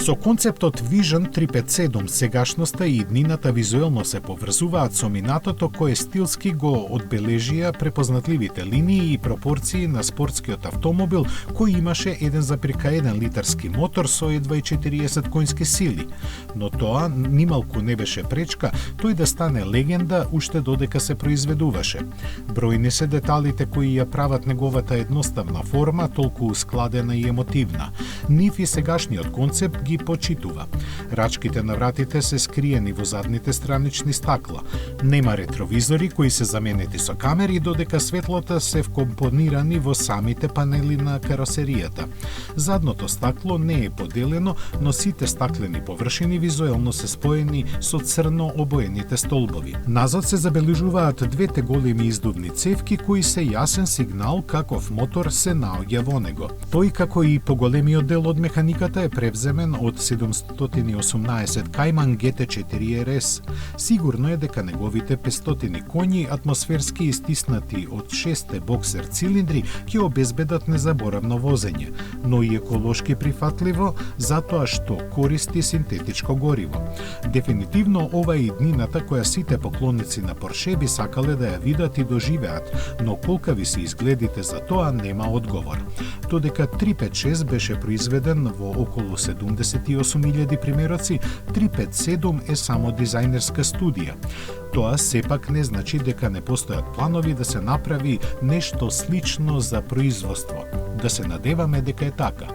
Со концептот Vision 357 сегашноста и иднината визуелно се поврзуваат со минатото кое стилски го одбележија препознатливите линии и пропорции на спортскиот автомобил кој имаше 1,1 литарски мотор со едва и 40 конски сили. Но тоа нималку не беше пречка тој да стане легенда уште додека се произведуваше. Бројни се деталите кои ја прават неговата едноставна форма толку ускладена и емотивна. Нив и сегашниот концепт ги почитува. Рачките на вратите се скриени во задните странични стакла. Нема ретровизори кои се заменети со камери, додека светлата се вкомпонирани во самите панели на каросеријата. Задното стакло не е поделено, но сите стаклени површини визуелно се споени со црно обоените столбови. Назад се забележуваат двете големи издувни цевки кои се јасен сигнал каков мотор се наоѓа во него. Тој, како и поголемиот дел од механиката, е превземен од 718 Cayman GT4 RS. Сигурно е дека неговите 500 коњи атмосферски истиснати од 6 боксер цилиндри ќе обезбедат незаборавно возење, но и еколошки прифатливо затоа што користи синтетичко гориво. Дефинитивно ова е иднината која сите поклонници на Порше би сакале да ја видат и доживеат, но колкави се изгледите за тоа нема одговор. Додека 356 беше произведен во околу 78.000 примероци, 357 е само дизајнерска студија. Тоа сепак не значи дека не постојат планови да се направи нешто слично за производство. Да се надеваме дека е така.